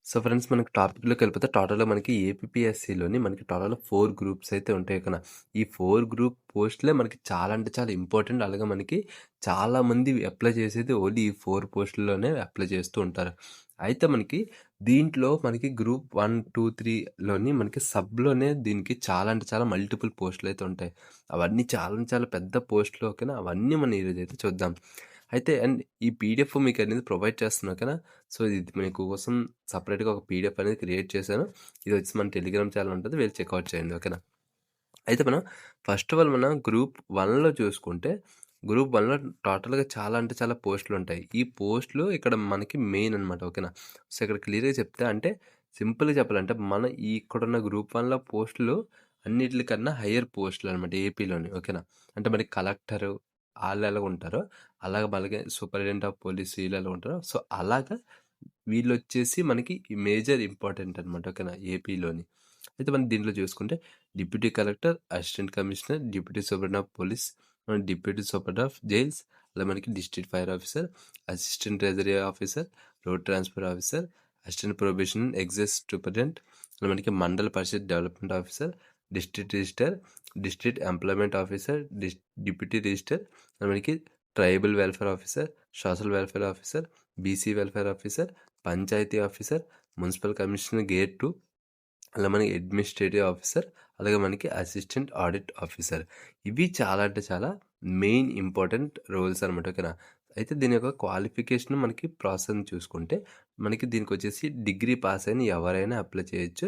So friends మనకి టాపిక్‌లోకెళ్ళిపోతే టోటల్‌గా మనకి ఏపీపీఎస్‌సీలోని మనకి టోటల్‌గా 4 గ్రూప్స్ అయితే ఉంటాయి ఇక్కడ. ఈ 4 గ్రూప్ పోస్ట్‌లే మనకి చాలా అంటే చాలా ఇంపార్టెంట్. అలాగే మనకి చాలామంది అప్లై చేసేది ఓన్లీ ఈ 4 పోస్టుల్లోనే అప్లై చేస్తూ ఉంటారు. అయితే మనకి దీంట్లో మనకి గ్రూప్ 1, 2, 3లోని మనకి సబ్‌లోనే దీనికి చాలా అంటే చాలా మల్టిపుల్ పోస్టులయితే ఉంటాయి. అవన్నీ చాలా అంటే చాలా పెద్ద పోస్టులు ఓకేనా. అవన్నీ మనం ఈరోజైతే చూద్దాం. అయితే అండ్ ఈ పీడిఎఫ్ మీకనేది ప్రొవైడ్ చేస్తున్నాను ఓకేనా. సో, ఇది మీకు కోసం సెపరేట్‌గా ఒక పీడిఎఫ్ అనేది క్రియేట్ చేశాను. ఇది వచ్చి మన టెలిగ్రామ్ ఛానెల్ ఉంటది. వెళ్ళి చెక్‌ఔట్ చేయండి. ఓకేనా. అయితే మనం ఫస్ట్ ఆఫ్ ఆల్ మనం గ్రూప్ 1లో చూసుకుంటే, గ్రూప్ 1లో టోటల్‌గా చాలా అంటే చాలా పోస్టులుంటాయి. ఈ పోస్టులు ఇక్కడ మనకి మెయిన్ అనమాట. ఓకేనా. సో, ఇక్కడ క్లియర్‌గా చెప్తే అంటే సింపుల్‌గా చెప్పాలంటే మన ఈ ఇక్కడున్న గ్రూప్ 1లో పోస్టులు అన్నిట్లికన్నా హైయర్ పోస్టులనమాట ఏపీలోని. ఓకేనా. అంటే మనకి కలెక్టరు ఆళ్ళెలాగా ఉంటారో, అలాగే మనకి సూపరింటెండెంట్ ఆఫ్ పోలీస్ వీళ్ళెలా ఉంటారో, సో, అలాగా వీళ్ళొచ్చేసి మనకి మేజర్ ఇంపార్టెంట్ అనమాట. ఓకేనా. ఏపీలోని. అయితే మనం దీంట్లో చూసుకుంటే deputy collector, assistant commissioner, deputy superintendent of police, deputy superintendent of jails, అలాగే మనకి district fire officer, assistant treasury officer, road transfer officer, assistant probation excise superintendent, అలాగే మనకి Mandala Parishad development officer, district register, district employment officer, deputy register, అలాగే మనకి tribal welfare officer, social welfare officer, BC welfare officer, panchayat officer, municipal commissioner grade 2, అలా మనకి administrative officer, అలాగే మనకి assistant audit officer. ఇవి చాలా అంటే చాలా మెయిన్ ఇంపార్టెంట్ రోల్స్ అనమాట. ఓకేనా. అయితే దీని యొక్క క్వాలిఫికేషన్ మనకి ప్రాసెస్ చూసుకుంటే మనకి దీనికొచ్చేసి డిగ్రీ పాస్ అయిన ఎవరైనా అప్లై చేయొచ్చు.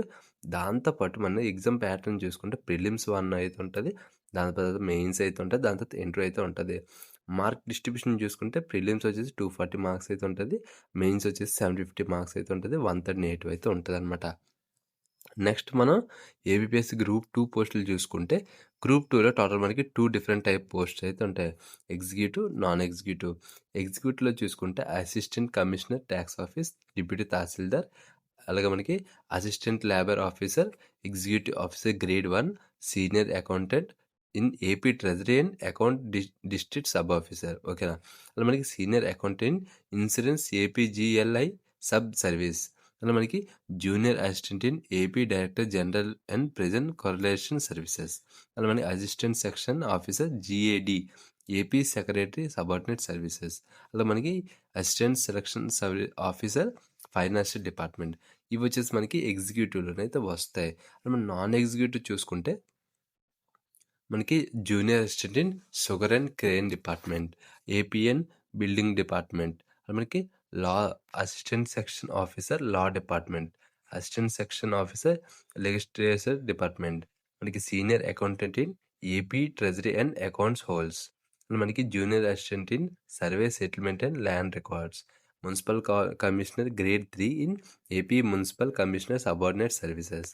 దాంతో పాటు మన ఎగ్జామ్ ప్యాటర్న్ చూసుకుంటే ప్రిలిమ్స్ 1 అయితే ఉంటది. దాని తర్వాత మెయిన్స్ అయితే ఉంటది. దాని తర్వాత ఇంటర్వ్యూ అయితే ఉంటది. మార్క్ డిస్ట్రిబ్యూషన్ చూసుకుంటే ప్రిలిమ్స్ వచ్చేసి 240 మార్క్స్ అయితే ఉంటది. మెయిన్స్ వచ్చేసి 750 మార్క్స్ అయితే ఉంటది. 138 అయితే ఉంటదనమాట. నెక్స్ట్ మనం ఏబీపీఎస్సీ గ్రూప్ 2 పోస్టులు చూసుకుంటే గ్రూప్ 2లో టోటల్ మనకి 2 డిఫరెంట్ టైప్ పోస్ట్స్ అయితే ఉంటాయి. Executive, non executive. ఎగ్జిక్యూటివ్‌లో చూసుకుంటే assistant commissioner tax office, deputy Tahsildar, అలాగే మనకి assistant labour officer, executive officer grade 1, senior accountant in AP treasury and account district sub officer. ఓకేనా. అలా మనకి senior accountant insurance APGLI sub service. అలా మనకి junior assistant in AP director general and present correlation services. అలా మనకి assistant section officer GAD AP secretary subordinate services. అలా మనకి assistant selection officer financial department. ఇవి వచ్చేసి మనకి ఎగ్జిక్యూటివ్లోనైతే వస్తాయి. అలా మనం నాన్ ఎగ్జిక్యూటివ్ చూసుకుంటే మనకి junior assistant in sugar and crane department, APN building department, మనకి law assistant section officer law department, assistant section officer legislature department, మనకి senior accountant in AP treasury and accounts holes, మనకి junior assistant in survey settlement and land records, municipal commissioner grade 3 in AP municipal commissioner subordinate services,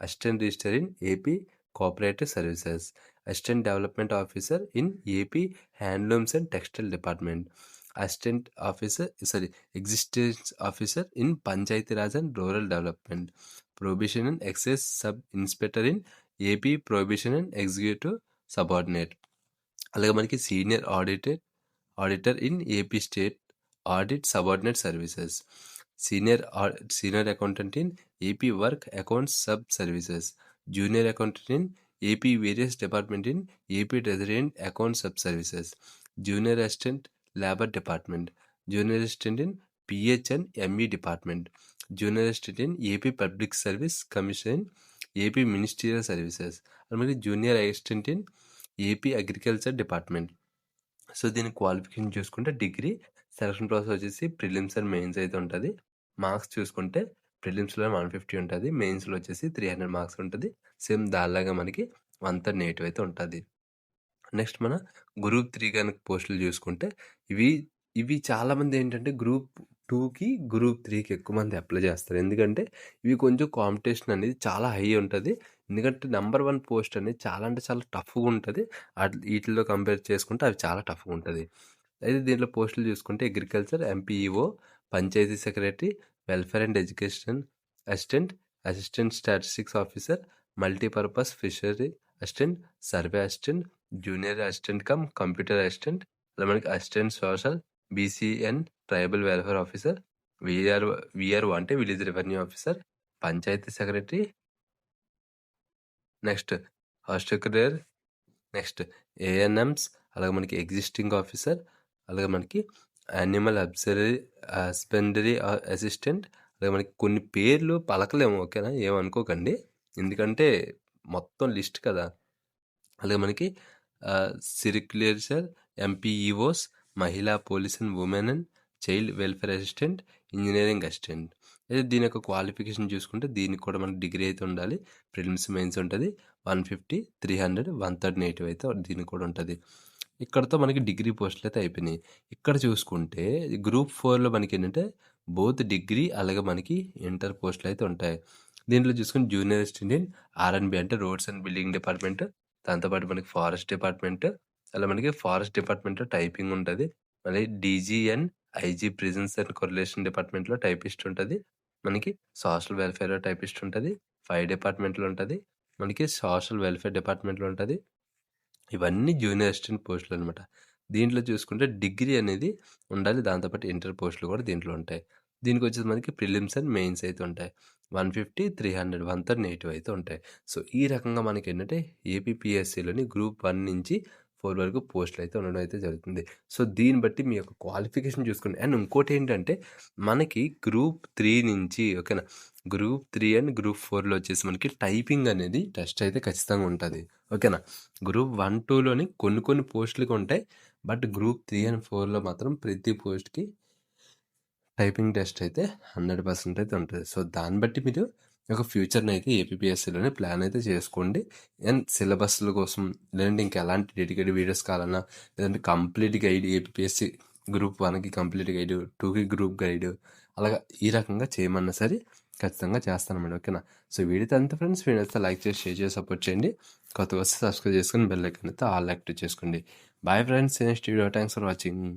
assistant register in AP cooperative services, assistant development officer in AP handlooms and textile department, assistant officer existence officer in Panchayati Raj and rural development, probation and excise sub inspector in AP probation and executive subordinate, అలాగే మనకి senior auditor in AP state audit subordinate services, senior accountant in AP work accounts sub services, junior accountant in AP various department in AP treasury and account sub services, junior assistant labour department, junior assistant in PH and ME department, junior assistant in AP public service commission AP ministerial services, అలాగే junior assistant in AP agriculture department. So దీని qualification చూసుకుంటే degree, selection process వచ్చేసి prelims and mains అయితే ఉంటుంది. Marks చూసుకుంటే ప్రిలిమ్స్లో 150 ఉంటుంది, మెయిన్స్లో వచ్చేసి 300 మార్క్స్ ఉంటుంది. సేమ్ దానిలాగా మనకి 138 అయితే ఉంటుంది. నెక్స్ట్ మన గ్రూప్ 3 కనుక పోస్టులు చూసుకుంటే ఇవి ఇవి చాలామంది ఏంటంటే గ్రూప్ 2కి గ్రూప్ 3కి ఎక్కువ మంది అప్లై చేస్తారు. ఎందుకంటే ఇవి కొంచెం కాంపిటీషన్ అనేది చాలా హై ఉంటుంది. ఎందుకంటే నెంబర్ 1 పోస్ట్ అనేది చాలా అంటే చాలా టఫ్గా ఉంటుంది. వీటిల్లో కంపేర్ చేసుకుంటే అవి చాలా టఫ్గా ఉంటుంది. అయితే దీంట్లో పోస్టులు చూసుకుంటే agriculture MPEO, panchayat secretary, welfare and education assistant, assistant statistics officer, multipurpose fishery assistant, survey assistant, junior assistant cum computer assistant, అలా మనకి assistant social, BC and tribal welfare officer, VRO VRO అంటే village revenue officer, panchayat secretary, next hostel, next ANMs, అలాగే మనకి existing officer, అలాగే మనకి animal husbandry assistant, అలాగే మనకి కొన్ని పేర్లు పలకలేము, ఓకేనా, ఏమనుకోకండి, ఎందుకంటే మొత్తం లిస్ట్ కదా. అలాగే మనకి సిరిక్యులేటర్, ఎంపీఈఓస్, మహిళా police and women and child welfare assistant, engineering assistant. అయితే దీని యొక్క క్వాలిఫికేషన్ చూసుకుంటే దీనికి కూడా మనకి డిగ్రీ అయితే ఉండాలి. ప్రిలిమ్స్ మెయిన్స్ ఉంటుంది. 150, 300, 130, నెగిటివ్ అయితే దీనికి కూడా ఉంటుంది. ఇక్కడతో మనకి డిగ్రీ పోస్టులు అయితే అయిపోయినాయి. ఇక్కడ చూసుకుంటే గ్రూప్ 4లో మనకి ఏంటంటే బోత్ డిగ్రీ అలాగే మనకి ఇంటర్ పోస్టులు అయితే ఉంటాయి. దీంట్లో చూసుకుని జూనియర్ అసిస్టెంట్ ఆర్ఎన్బి అంటే రోడ్స్ అండ్ బిల్డింగ్ డిపార్ట్మెంట్, దాంతోపాటు మనకి ఫారెస్ట్ డిపార్ట్మెంట్, అలా మనకి ఫారెస్ట్ డిపార్ట్మెంట్లో టైపింగ్ ఉంటుంది. మళ్ళీ DG and IG prisons and correlation డిపార్ట్మెంట్లో టైపిస్ట్ ఉంటుంది. మనకి సోషల్ వెల్ఫేర్ టైపిస్ట్ ఉంటుంది. ఫైర్ డిపార్ట్మెంట్లో ఉంటుంది. మనకి సోషల్ వెల్ఫేర్ డిపార్ట్మెంట్లో ఉంటుంది. ఇవన్నీ జూనియర్ అసిస్టెంట్ పోస్టులు అనమాట. దీంట్లో చూసుకుంటే డిగ్రీ అనేది ఉండాలి. దాంతోపాటు ఇంటర్ పోస్టులు కూడా దీంట్లో ఉంటాయి. దీనికి వచ్చేసి మనకి ప్రిలిమ్స్ అండ్ మెయిన్స్ అయితే ఉంటాయి. 150, 300, 130, నెగిటివ్ అయితే ఉంటాయి. సో ఈ రకంగా మనకి ఏంటంటే ఏపీపీఎస్సీలోని గ్రూప్ 1 నుంచి 4 వరకు పోస్టులు అయితే ఉండడం అయితే జరుగుతుంది. సో దీన్ని బట్టి మీ యొక్క క్వాలిఫికేషన్ చూసుకోండి. అండ్ ఇంకోటి ఏంటంటే మనకి గ్రూప్ 3 నుంచి, ఓకేనా, గ్రూప్ 3 అండ్ గ్రూప్ 4లో వచ్చేసి మనకి టైపింగ్ అనేది టెస్ట్ అయితే ఖచ్చితంగా ఉంటుంది, ఓకేనా. గ్రూప్ 1, 2లోని కొన్ని పోస్టులకి ఉంటాయి. బట్ గ్రూప్ 3 అండ్ 4లో మాత్రం ప్రతి పోస్ట్కి టైపింగ్ టెస్ట్ అయితే 100% అయితే ఉంటుంది. సో దాన్ని బట్టి మీరు ఒక ఫ్యూచర్ని అయితే ఏపీపీఎస్సీలోనే ప్లాన్ అయితే చేసుకోండి. అండ్ సిలబస్ల కోసం, లేదంటే ఇంకా ఎలాంటి డెడికేటెడ్ వీడియోస్ కావాలన్నా, లేదంటే కంప్లీట్ గైడ్ ఏపీపీఎస్సీ గ్రూప్ 1కి కంప్లీట్ గైడ్, 2కి గ్రూప్ గైడ్, అలాగా ఈ రకంగా చేయమన్నా సరే ఖచ్చితంగా చేస్తాను మేడం, ఓకేనా. సో వీడియోతో అంత ఫ్రెండ్స్, వీడియోతో లైక్ చేసి షేర్ చేసి సపోర్ట్ చేయండి. కొత్తగా వస్తే సబ్స్క్రైబ్ చేసుకొని బెల్ ఐకాన్ అయితే ఆల్ యాక్టివ్ చేసుకోండి. Bye friends, next video. Thanks for watching.